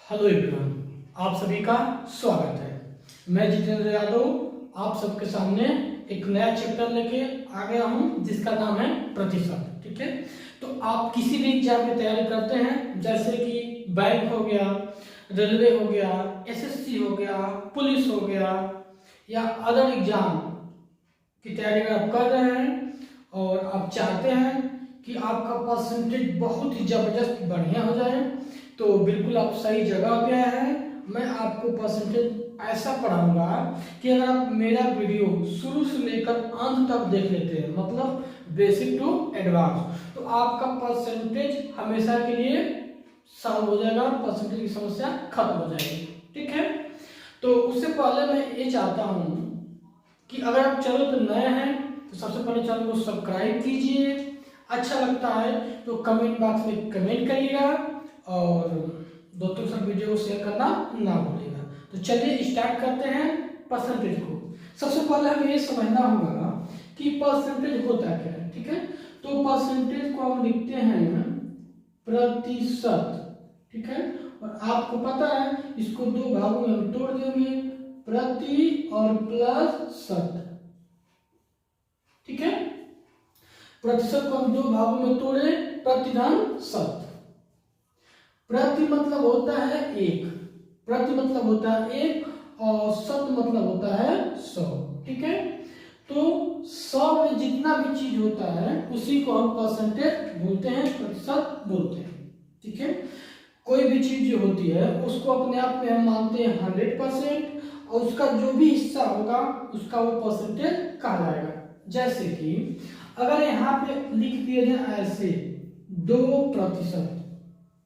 Hello everyone, आप सभी का स्वागत है। मैं जितेंद्र यादव आप सबके सामने एक नया चैप्टर लेके आ गया हूं जिसका नाम है प्रतिशत। ठीक है, तो आप किसी भी एग्जाम की तैयारी करते हैं, जैसे कि बैंक हो गया, रेलवे हो गया, एसएससी हो गया, पुलिस हो गया या अदर एग्जाम की तैयारी अगर आप कर रहे हैं और आप चाहते हैं कि आपका परसेंटेज बहुत ही जबरदस्त बढ़िया हो जाए, तो बिल्कुल आप सही जगह पे आए हैं। मैं आपको परसेंटेज ऐसा पढ़ाऊंगा कि अगर आप मेरा वीडियो शुरू से लेकर अंत तक देख लेते हैं, मतलब बेसिक टू एडवांस, तो आपका परसेंटेज हमेशा के लिए सॉल्व हो जाएगा, परसेंटेज की समस्या खत्म हो जाएगी। ठीक है, तो उससे पहले मैं ये चाहता हूँ कि अगर आप चैनल पर नए हैं तो सबसे पहले चैनल को सब्सक्राइब कीजिए, अच्छा लगता है तो कमेंट बॉक्स में कमेंट करिएगा और दोस्तों के साथ वीडियो को शेयर करना ना भूलिएगा। तो चलिए स्टार्ट करते हैं परसेंटेज को। सबसे पहले हमें ये समझना होगा कि परसेंटेज होता क्या है। ठीक है, तो परसेंटेज को हम लिखते हैं प्रतिशत। ठीक है, और आपको पता है इसको दो भागों में हम तोड़ देंगे, प्रति और प्लस शत। ठीक है, प्रतिशत को हम दो भागों में तोड़े, प्रतिधन शत। प्रति मतलब होता है एक, प्रति मतलब होता है एक और शत मतलब होता है 100। ठीक है, तो 100 में जितना भी चीज होता है उसी को हम परसेंटेज बोलते हैं, प्रतिशत बोलते हैं। ठीक है, कोई भी चीज जो होती है उसको अपने आप में हम मानते हैं 100% और उसका जो भी हिस्सा होगा उसका वो परसेंटेज कहलाएगा। जैसे कि अगर यहाँ पे लिख दिया जाए ऐसे 2%,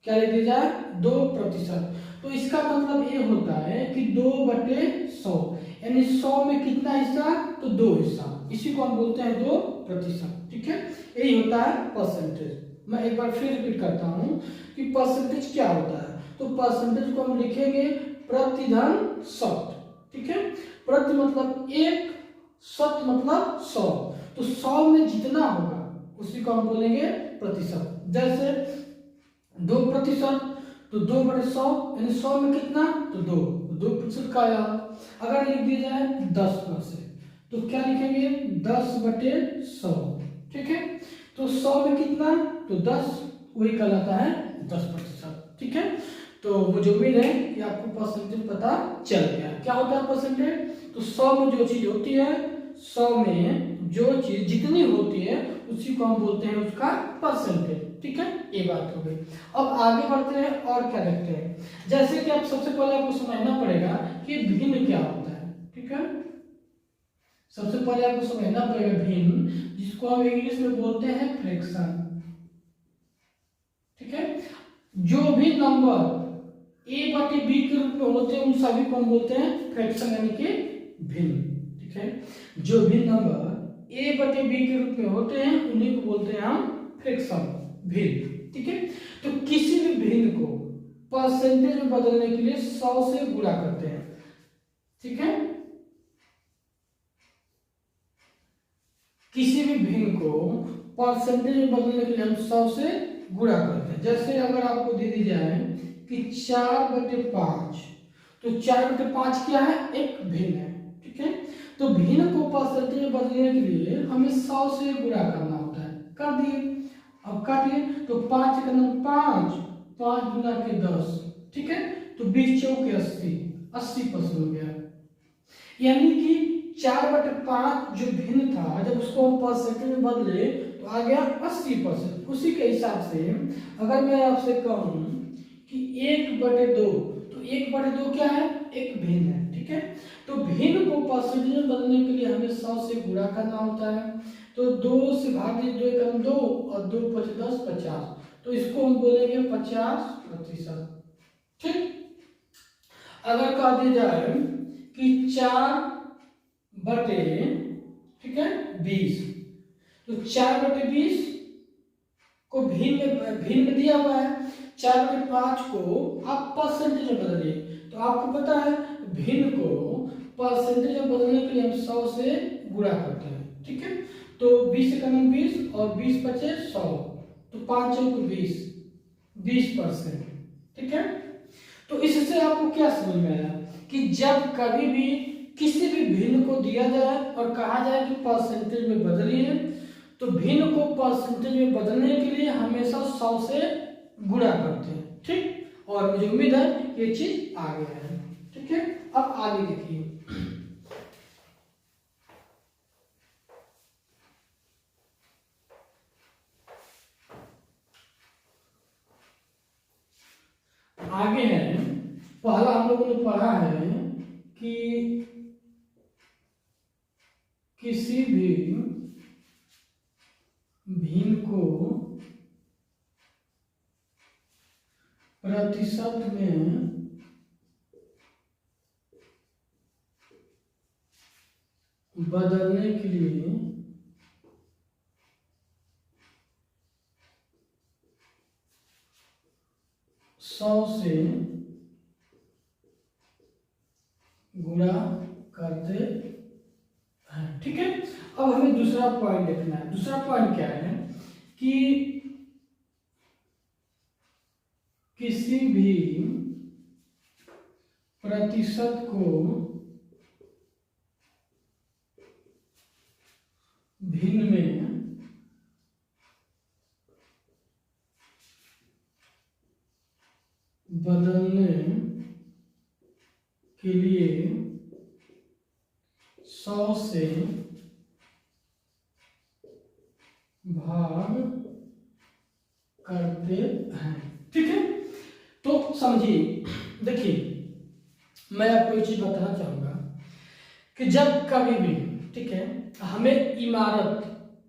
क्या लिख दिया जाए 2%, तो इसका मतलब ये होता है कि 2/100, यानी 100 में कितना हिस्सा, तो 2 हिस्सा, इसी को हम बोलते हैं 2%। ठीक है, यही होता है परसेंटेज। मैं एक बार फिर रिपीट करता हूं कि परसेंटेज क्या होता है। तो परसेंटेज को हम लिखेंगे प्रतिधन शत। ठीक है, प्रति मतलब एक, शत मतलब 100, तो 100 में जितना होगा उसी को हम बोलेंगे प्रतिशत। जैसे 2%, तो 2/100 यानी 100 में कितना, तो 2% का आया। अगर लिख दिया जाए 10%, तो क्या लिखेंगे 10/100। ठीक है, तो 100 में कितना, तो 10, वही कहलाता है 10%। ठीक है, तो मुझे उम्मीद है कि आपको परसेंटेज पता चल गया क्या होता है परसेंटेज। तो 100 में जो चीज होती है, 100 में जो चीज जितनी होती है उसी को हम बोलते हैं उसका परसेंटेज। ठीक है, ये बात हो गई। अब आगे बढ़ते हैं और क्या देखते हैं। जैसे कि आप सबसे पहले आपको समझना पड़ेगा कि भिन्न क्या होता है। ठीक है, सबसे पहले आपको समझना पड़ेगा भिन्न, जिसको हम इंग्लिश में बोलते हैं फ्रैक्शन। ठीक है, जो भी नंबर a/b के रूप में होते हैं उन सभी को हम बोलते हैं फ्रैक्शन, यानी कि भिन्न। ठीक है, जो भी नंबर a/b के रूप में होते हैं उन्हीं को बोलते हैं हम फ्रैक्शन, भिन्न। ठीक है, तो किसी भी भिन्न को परसेंटेज में बदलने के लिए 100 से गुणा करते हैं। ठीक है, किसी भी भिन्न को परसेंटेज में बदलने के लिए हम 100 से गुणा करते हैं। जैसे अगर आपको दे दी जाए कि 4/5, तो 4/5 क्या है, एक भिन्न है। ठीक है, तो भिन्न को परसेंटेज में बदलने के लिए हमें 100 से गुणा करना होता है। कर दिए, अब काटिए, तो 5 का नंबर 5, 5 गुना के 10। ठीक है, तो 20 चौके 80, 80% हो गया। यानी कि 4/5 जो भिन्न था, जब उसको हम परसेंटेज में बदले तो आ गया 80%। उसी के हिसाब से अगर मैं आपसे कहूं कि 1/2, तो 1/2 क्या है, एक भिन्न है। ठीक है, तो भिन्न को परसेंटेज में बदलने के लिए हमें 100 से गुणा करना होता है। तो 2 से भाग दीजिए, 2 एकम 2 और 2 × 5 = 10, 50, तो इसको हम बोलेंगे 50%। ठीक, अगर कह दिया जाए कि 4/20, ठीक है 20, तो 4/20 को भिन्न दिया हुआ है, 4/5 को आप परसेंटेज में बदलिए, तो आपको पता है भिन्न को परसेंटेज में बदलने के लिए हम 100 से गुणा करते हैं। ठीक है, तो 20 का नंबर 20 और 20 बचे 100, तो 5 चौक 20, 20%। ठीक है, तो इससे आपको क्या समझ में आया कि जब कभी भी किसी भी भिन्न को दिया जाए और कहा जाए कि परसेंटेज में बदलिए, तो भिन्न को परसेंटेज में बदलने के लिए हमेशा 100 से गुणा करते हैं। ठीक, और मुझे उम्मीद है ये चीज आ गया है। ठीक है, अब आगे देखिए। आगे है, पहला हम लोगों ने पढ़ा है कि किसी भी भिन्न को प्रतिशत में बदलने के लिए 100 से गुणा करते हैं। ठीक है, अब हमें दूसरा पॉइंट देखना है। दूसरा पॉइंट क्या है कि किसी भी प्रतिशत को भिन्न में बदलने के लिए 100 से भाग करते हैं। ठीक है, तो समझिए, देखिए मैं आपको एक चीज बताना चाहूंगा कि जब कभी भी, ठीक है, हमें इमारत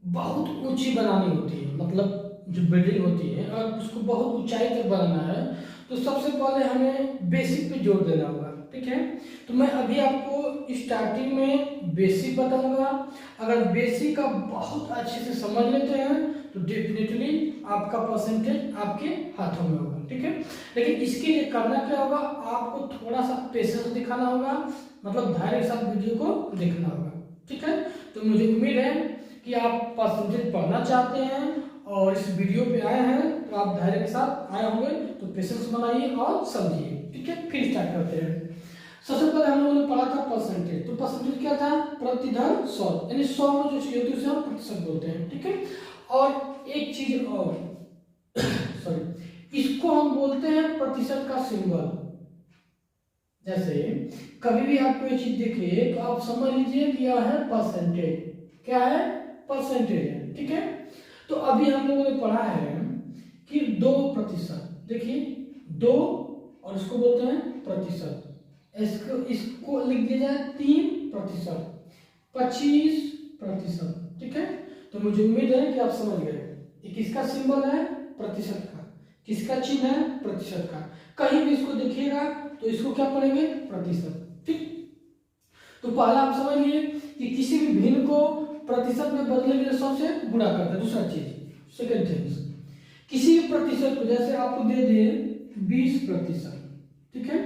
बहुत ऊंची बनानी होती है, मतलब जो बिल्डिंग होती है और उसको बहुत ऊंचाई तक बनाना है, तो सबसे पहले हमें बेसिक पे जोर देना होगा। ठीक है, तो मैं अभी आपको स्टार्टिंग में बेसिक बताऊंगा। अगर बेसिक का बहुत अच्छे से समझ लेते हैं तो डेफिनेटली आपका परसेंटेज आपके हाथों में होगा। ठीक है, लेकिन इसके लिए करना क्या होगा, आपको थोड़ा सा पेशेंस दिखाना होगा, मतलब धैर्य के साथ वीडियो को देखना होगा। ठीक है, तो मुझे उम्मीद है कि आप परसेंटेज पढ़ना चाहते हैं और इस वीडियो पे आए हैं, तो आप धैर्य के साथ आए होंगे, तो पेशेंस बनाइए और समझिए। ठीक है, फिर स्टार्ट करते हैं। सबसे पहले हम लोगों ने पढ़ा था परसेंटेज। तो परसेंटेज क्या था, प्रतिधन 100, यानी 100 में जो चीज होती है उसे हम प्रतिशत बोलते हैं। ठीक है, और एक चीज और सॉरी, इसको हम बोलते हैं प्रतिशत का सिंबल। जैसे कभी भी आपको ये चीज दिखे तो आप समझ लीजिए कि यह है परसेंटेज। क्या है, परसेंटेज है। ठीक है, तो अभी हम लोगों ने पढ़ा है कि 2%, देखिए 2 और इसको बोलते हैं प्रतिशत, इसको लिख दिया जाए 3%, 25%। ठीक है, तो मुझे उम्मीद है कि आप समझ गए। ये किसका सिंबल है, प्रतिशत का। किसका चिन्ह है, प्रतिशत का। कहीं भी इसको देखिएगा तो इसको क्या पढ़ेंगे, प्रतिशत। ठीक, तो पहला आप समझ लिए कि किसी भी भिन्न को प्रतिशत में बदलने के लिए 100 से गुणा करते हैं। दूसरा चीज, सेकंड थिंग्स, किसी भी प्रतिशत को, जैसे आपको दे दिए 20%, ठीक है,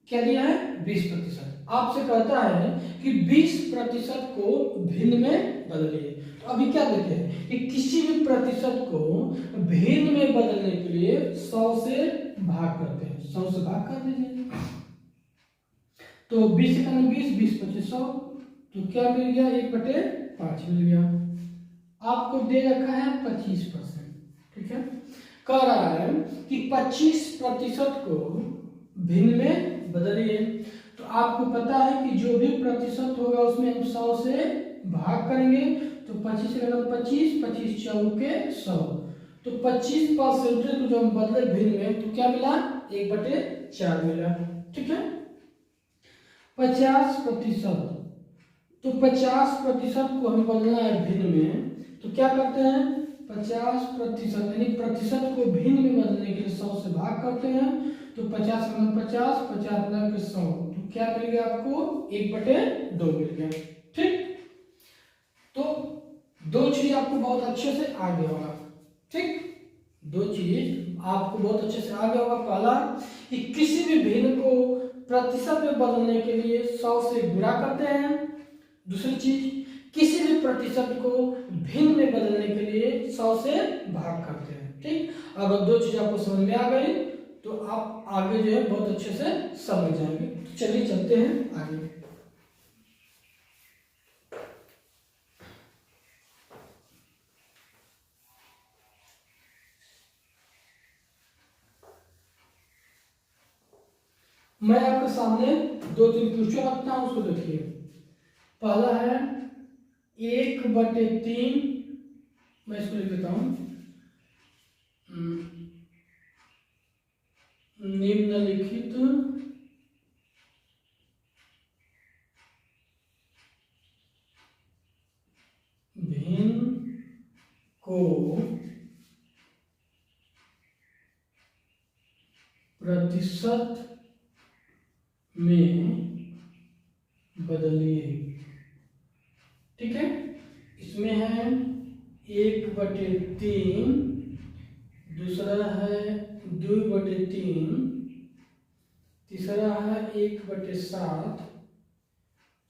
क्या दिया है, 20%, आपसे कहता है कि 20% को भिन्न में बदलिए। तो अभी क्या देते हैं कि किसी भी प्रतिशत को भिन्न में बदलने के लिए 100 से भाग करते हैं। 100 से भाग कर दीजिए, तो 20 से 20, 20 25 100, तो क्या मिल गया, 1/5 मिल गया। आपको दे रखा है 25%। ठीक है, कह रहा है कि 25% को भिन्न में बदलिए। तो आपको पता है कि जो भी प्रतिशत होगा उसमें हम 100 से भाग करेंगे, तो 25 से 25, 25 चौके 100, तो 25% को जो हम बदले भिन्न में, तो क्या मिला, 1/4 मिला। ठीक है, 50%, तो 50% को हमें बदलना है भिन्न में, तो क्या करते हैं, 50% यानी प्रतिशत को भिन्न में बदलने के लिए 100 से भाग करते हैं, तो 50 में 50, 50 में 100, तो क्या मिल गया आपको, 1/2 मिल गया। ठीक, तो दो चीज आपको बहुत अच्छे से आ गया होगा। ठीक, दो चीज आपको बहुत अच्छे से आ गया होगा। पहला कि किसी भी भिन्न को प्रतिशत में बदलने के लिए 100 से गुणा करते हैं। दूसरी चीज, किसी भी प्रतिशत को भिन्न में बदलने के लिए 100 से भाग करते हैं। ठीक, अगर दो चीज आपको समझ में आ गई तो आप आगे जो है बहुत अच्छे से समझ जाएंगे। तो चलिए चलते हैं आगे। मैं आपके सामने 2-3 क्वेश्चन रखता हूं, उसको देखिए। पहला है 1/3, मैं इसको लिख देता हूं, निम्नलिखित भिन्न को प्रतिशत में बदलिए। ठीक है, इसमें है 1/3, दूसरा है 2/3, तीसरा है 1/7,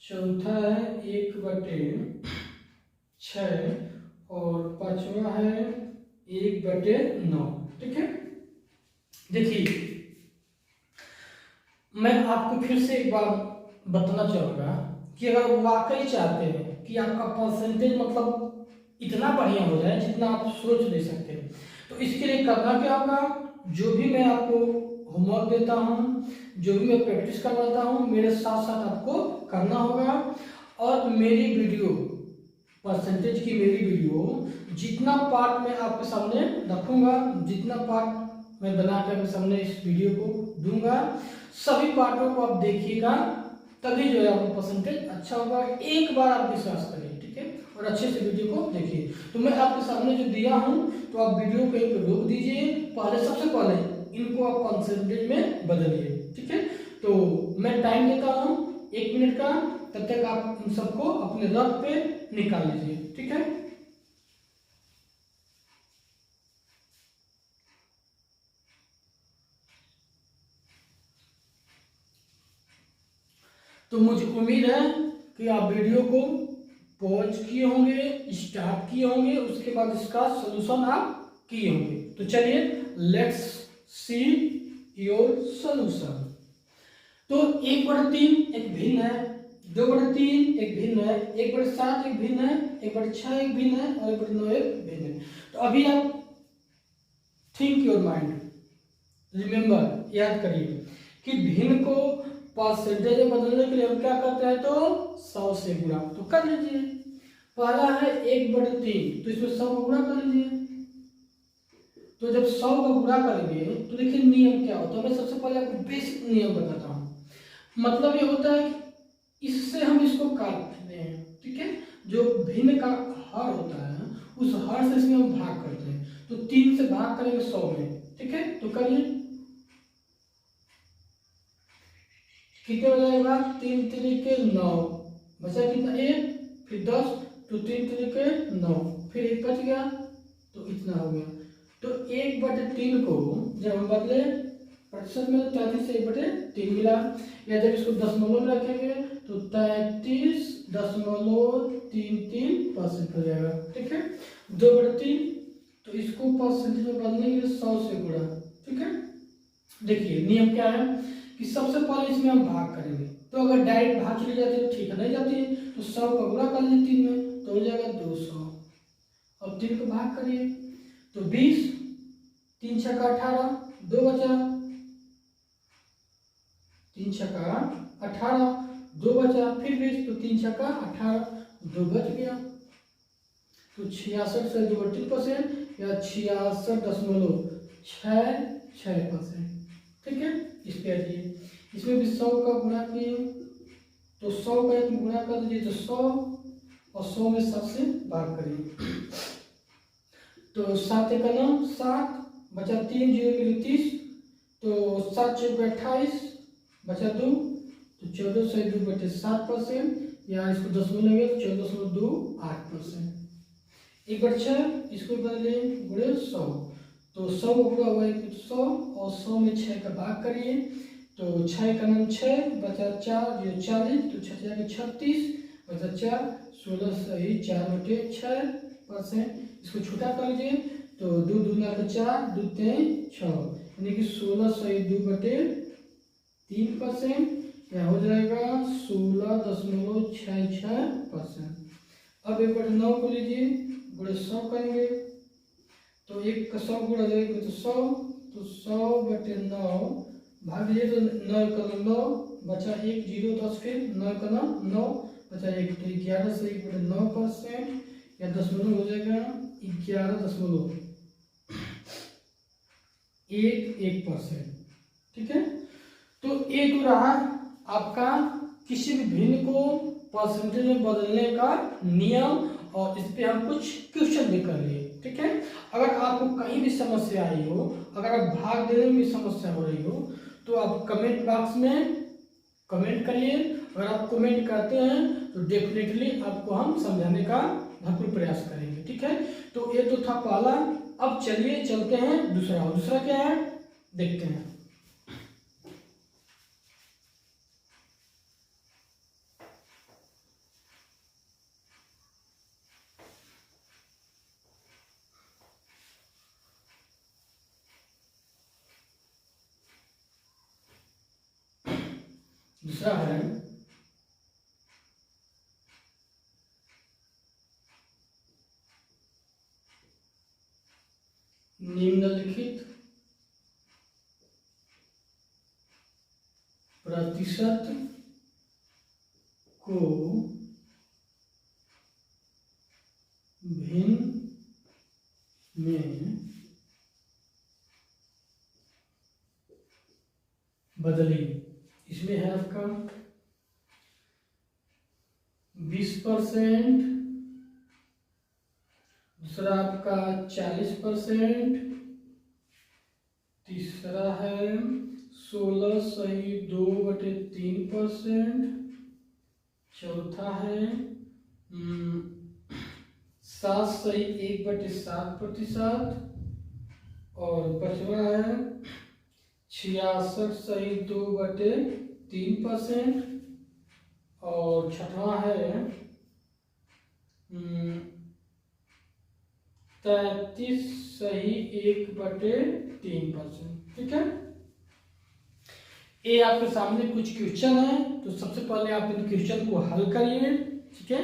चौथा है 1/6 और पांचवा है 1/9। ठीक है, देखिए मैं आपको फिर से एक बार बताना चाहूँगा कि अगर वाकई चाहते हैं कि आपका परसेंटेज मतलब इतना बढ़िया हो जाए जितना आप सोच नहीं सकते, तो इसके लिए करना क्या होगा, जो भी मैं आपको होमवर्क देता हूँ, जो भी मैं प्रैक्टिस करवाता हूँ, मेरे साथ साथ आपको करना होगा। और मेरी वीडियो परसेंटेज की मेरी वीडियो जितना पार्ट मैं आपके सामने रखूँगा, जितना पार्ट मैं बना कर आपके सामने इस वीडियो को दूंगा, सभी पार्टों को आप देखिएगा, तभी जो है आपका परसेंटेज अच्छा होगा। एक बार आप विश्वास करिए, ठीक है, और अच्छे से वीडियो को देखिए। तो मैं आपके सामने जो दिया हूं, तो आप वीडियो को कहीं पर रोक दीजिए, पहले सबसे पहले इनको आप परसेंटेज में बदलिए। ठीक है, तो मैं टाइम देता हूं 1 मिनट का, तब तक आप इन सबको अपने रफ पे निकाल लीजिए। ठीक है, तो मुझे उम्मीद है कि आप वीडियो को पॉज किए होंगे, स्टार्ट किए होंगे, उसके बाद इसका सॉल्यूशन आप किए होंगे। तो चलिए लेट्स सी योर सॉल्यूशन। तो 1/3 एक भिन्न है, 2/3 एक भिन्न है, 1/7 एक भिन्न है, 1/6 एक भिन्न है और 1/9 एक भिन्न है। तो अभी आप थिंक योर माइंड, रिमेंबर, याद करिए कि भिन्न को परसेंटेज में बदलने के लिए हम क्या करते हैं, तो 100 से गुणा। तो कर लीजिए, पहला है 1/3, तो इसमें 100 का गुणा कर लीजिए। तो जब 100 का गुणा करेंगे तो देखिए नियम क्या होता है। मैं सबसे पहले आपको बेसिक नियम बताता हूँ। मतलब ये होता है कि इससे हम इसको काटते हैं, ठीक है, जो भिन्न का हर होता है उस हर से इसमें हम भाग करते हैं। तो 3 से भाग करेंगे 100 में, ठीक है, तो करिए, कितने हो जाएगा, 3 3 9, बचा कितना 1, फिर 10, तो 3 3 9, फिर 1 बच गया, तो इतना हो गया। तो 1/3 को जब हम बदले प्रतिशत में, 33 से 1/3 मिला, या जब इसको दशमलव में रखेंगे तो 33.33% हो जाएगा। ठीक है, 2/3, तो इसको परसेंटेज में बदलने के लिए 100 से गुणा। ठीक है, देखिए नियम क्या है कि सबसे पहले इसमें हम भाग करेंगे। तो अगर डायरेक्ट भाग चली जाती है ठीक है, नहीं जाती है तो 100 का गुणा कर लीजिए 3 में, तो हो जाएगा 200। अब 3 को भाग करिए तो 20, 3 छक्का 18, 2 बचा, 3 छक्का 18, 2 बचा, फिर 20, तो 3 छक्का 18, 2 बच गया। तो 66 से 32% या 66.66%। ठीक है, इस पे आइए, इसमें भी 100 का गुणा किए तो 100 का एक गुणा कर दीजिए, तो 100 और 100 में 7 से भाग करिए, तो 7 एक 9, 7 बचा, 3 0 के लिए 30, तो 7 चौके 28, बचा 2, तो 14 से 2/7%, या इसको दशमलव में 14.28%। 1/6 इसको बदले गुणे 100, तो 100 का गुणा हुआ 100 और 100 में 6 का भाग करिए, तो 6 का 9 6, बचा 4 ये 40, तो 6 जाके 36, बचा 4, 16 सही 4/6%। इसको छोटा कर लीजिए, तो 2 दूना का 4, 2 3 6, यानी कि 16/2/3%, या हो जाएगा 16.66%। अब 1/9 को लीजिए, गुणे 100 करेंगे तो 1 का 100 गुणा जाएगा तो 100, तो 100/9 भाग दीजिए तो 9 का 9 बचा 1, 0 10, फिर 9 का 9 बचा 1, तो 11 से 1/9% या दशमलव हो जाएगा 11.11%। ठीक है, तो ये तो रहा आपका किसी भी भिन्न को परसेंटेज में बदलने का नियम, और इस पे हम कुछ क्वेश्चन भी कर लिए। ठीक है, अगर आपको कहीं भी समस्या आई हो, अगर आप भाग देने में भी समस्या हो रही हो, तो आप कमेंट बॉक्स में कमेंट करिए। अगर आप कमेंट करते हैं तो डेफिनेटली आपको हम समझाने का भरपूर प्रयास करेंगे। ठीक है, तो ये तो था पहला। अब चलिए चलते हैं दूसरा। दूसरा क्या है देखते हैं। दूसरा है निम्नलिखित प्रतिशत को भिन्न में बदलिए। इसमें है आपका 20%, दूसरा आपका 40%, तीसरा है 16/2/3%, चौथा है 7/1/7%, और पांचवा है 66/2/3%, और छठवां है 33/1/3%। ठीक है, ये आपके सामने कुछ क्वेश्चन है, तो सबसे पहले आप इन क्वेश्चन को हल करिए। ठीक है,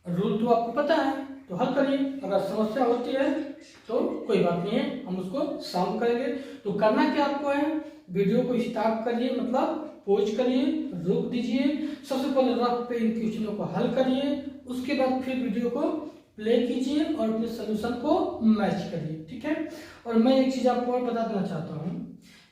रूल तो आपको पता है, तो हल करिए। अगर समस्या होती है तो कोई बात नहीं है, हम उसको सॉल्व करेंगे। तो करना क्या आपको है, वीडियो को स्टॉप करिए, मतलब पॉज करिए, रोक दीजिए। सबसे पहले रफ पे इन क्वेश्चनों को हल करिए, उसके बाद फिर वीडियो को प्ले कीजिए और अपने सोल्यूशन को मैच करिए। ठीक है, और मैं एक चीज आपको और बता देना चाहता हूँ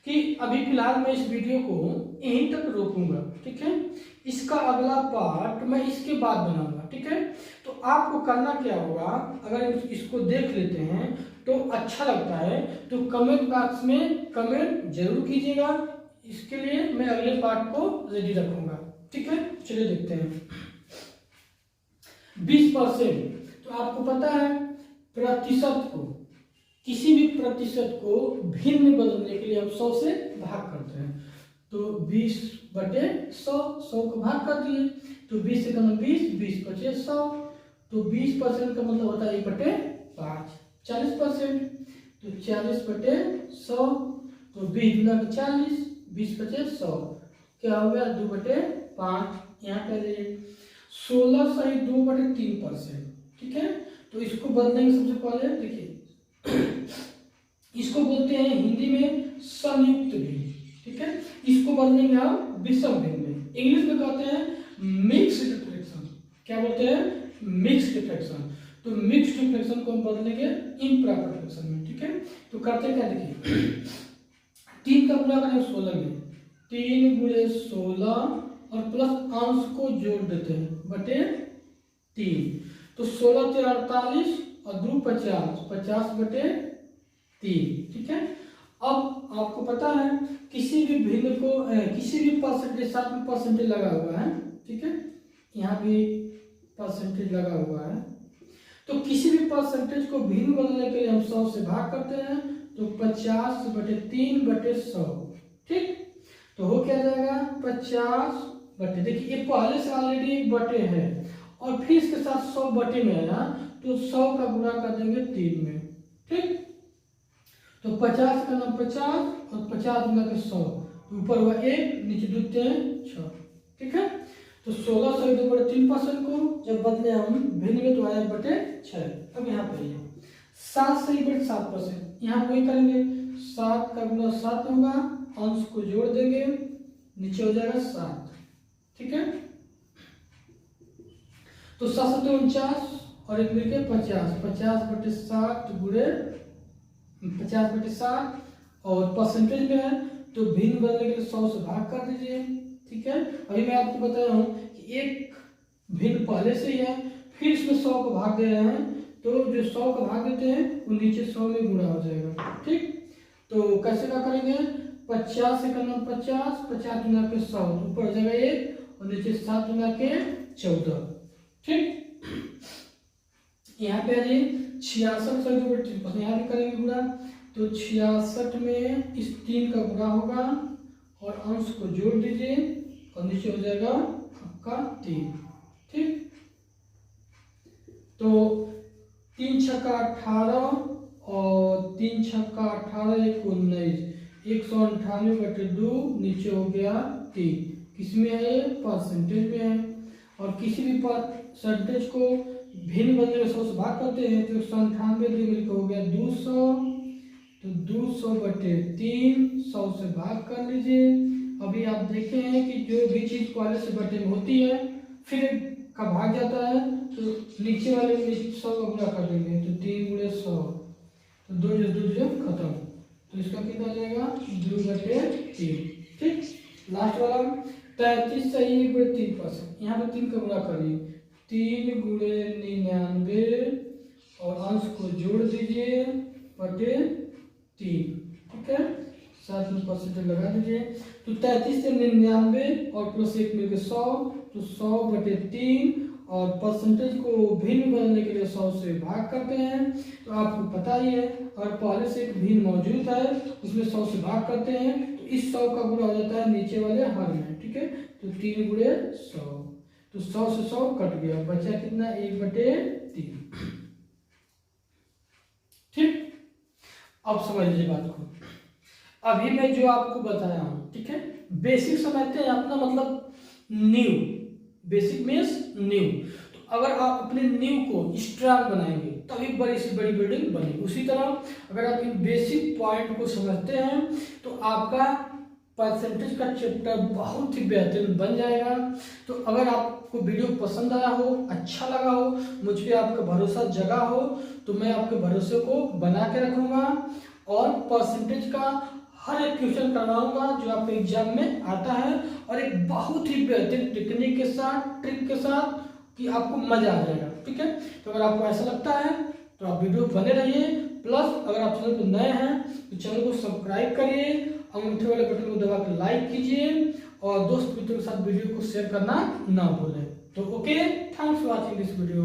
कि अभी फिलहाल मैं इस वीडियो को यहीं तक रोकूंगा। ठीक है, इसका अगला पार्ट मैं इसके बाद बनाऊंगा। ठीक है, तो आपको करना क्या होगा, अगर इसको देख लेते हैं तो अच्छा लगता है तो कमेंट बॉक्स में कमेंट जरूर कीजिएगा। इसके लिए मैं अगले पार्ट को रेडी रखूंगा। ठीक है, चलिए देखते हैं। 20%, तो आपको पता है प्रतिशत को, किसी भी प्रतिशत को भिन्न में बदलने के लिए हम 100 से भाग करते हैं। तो 20/100, 100 को भाग कर दिए तो 20 से कम 20, 20 बचे 100, तो 20% का मतलब होता है 1/5। 40%, तो 40/100, तो 20 गुना 40, 20 बचे 100, क्या हो गया 2/5। यहाँ पे 16/2/3%। ठीक है, तो इसको बदलेंगे। सबसे पहले देखिए, इसको बोलते हैं हिंदी में संयुक्त भिन्न। ठीक है, इसको बदलेंगे हम विषम भिन्न में। इंग्लिश में कहते हैं मिक्स्ड फ्रैक्शन। क्या बोलते हैं, मिक्स्ड फ्रैक्शन। तो मिक्स्ड फ्रैक्शन को हम बदलेंगे इम्प्रॉपर फ्रैक्शन में। ठीक है, तो करते क्या देखिए, 3 का गुणा करेंगे 16 में, 3 गुणे 16 और प्लस अंश को जोड़ देते हैं /3, तो 16 × 48 और 2 50, 50/3। ठीक है, अब आपको पता है किसी भी भिन्न को किसी भी परसेंटेज, साथ में परसेंटेज लगा हुआ है। ठीक है, यहाँ भी परसेंटेज लगा हुआ है, तो किसी भी परसेंटेज को भिन्न बदलने के लिए हम 100 से भाग करते हैं, तो 50/3/100। ठीक, तो हो क्या जाएगा 50/, देखिए ये पहले से ऑलरेडी एक बटे है और फिर इसके साथ 100 बटे में है ना, तो 100 का गुणा कर देंगे 3 में। ठीक, तो 50 का नाम 50 और 50 गुना के 100, ऊपर हुआ 1, नीचे 2 3 6, ठीक है। तो 1600 2 बटे 3% को जब बदले हम भिन्न में तो आया बटे 6। अब यहाँ पे 7 से 7%, यहाँ वही करेंगे, 7 का गुना 7 होगा, अंश को जोड़ देंगे, नीचे हो जाएगा 7, ठीक है। तो 7 49 और एक मिलके 50, 50 बटे 60 गुणे 50 बटे 60, और परसेंटेज में है तो भिन्न बदलने के लिए 100 से भाग कर दीजिए, ठीक है। अभी मैं आपको बताया हूँ कि एक भिन्न पहले से ही है, फिर इसमें 100 को भाग दे रहे हैं, तो जो 100 को भाग देते हैं वो नीचे 100 में गुणा हो जाएगा, ठीक। तो कैसे क्या करेंगे, 50 से करना 50, 50 गुना के 100, ऊपर हो जाएगा 1 और नीचे 7 गुना के 14, ठीक। यहाँ पे आ जाइए 66 से 2 बटे 3%, यहाँ भी करेंगे गुणा, तो 66 में इस 3 का गुणा होगा और अंश को जोड़ दीजिए और नीचे हो जाएगा आपका 3, ठीक। तो 3 छक्का 18 और 3 छक्का 18 1 19, 198 बटे 2, नीचे हो गया 3, किसमें है, परसेंटेज में है। और किसी भी परसेंटेज को भिन्न बदले 100 से भाग करते हैं तो 198 मिलकर हो गया 200, तो 200 बटे 3, 100 से भाग कर लीजिए। अभी आप देखे हैं कि जो भी चीज पहले से बटे में होती है फिर का भाग जाता है, तो नीचे वाले में 100 का गुणा कर देंगे, तो 3 गुणे 100, तो 2 जो खत्म, तो इसका कितना आ जाएगा 2 बटे 3, ठीक। लास्ट वाला 33 से 1 बटे 3%, यहाँ पे 3 का गुणा करिए, 3 गुणे 99 और अंश को जोड़ दीजिए बटे 3, ठीक है, 7% लगा दीजिए। तो 33 से 99 और प्लस 1 मिलकर 100, तो 100 बटे 3, और परसेंटेज को भिन्न बदलने के लिए 100 से भाग करते हैं, तो आपको पता ही है, और पहले से एक भिन्न मौजूद है उसमें 100 से भाग करते हैं, तो इस 100 का गुणा हो जाता है नीचे वाले हर में, ठीक है। तो 3 गुणे 100, तो 100 से 100 कट गया, बचा कितना 1 बटे 3, ठीक। अब समझ लीजिए बात को, अभी मैं जो आपको बताया हूं, ठीक है, बेसिक समझते हैं अपना, मतलब न्यू, बेसिक मीन्स न्यू। तो अगर आप अपने न्यू को स्ट्रांग बनाएंगे तभी बड़ी से बड़ी बिल्डिंग बनेगी। उसी तरह अगर आप इन बेसिक पॉइंट को समझते हैं तो आपका परसेंटेज का चैप्टर बहुत ही बेहतरीन बन जाएगा। तो अगर आपको वीडियो पसंद आया हो, अच्छा लगा हो, मुझ पर आपका भरोसा जगा हो, तो मैं आपके भरोसे को बना के रखूंगा और परसेंटेज का हर एक क्वेश्चन करवाऊंगा जो आपके एग्जाम में आता है, और एक बहुत ही बेहतरीन टेक्निक के साथ, ट्रिक के साथ, कि आपको मजा आ जाएगा, ठीक है। तो अगर आपको ऐसा लगता है तो आप वीडियो बने रहिए, प्लस अगर आप चैनल पर नए हैं तो चैनल को सब्सक्राइब करिए, अंगूठे वाले बटन को दबा कर लाइक कीजिए, और दोस्त मित्रों के साथ वीडियो को शेयर करना ना भूलें। तो okay, thanks for watching this video.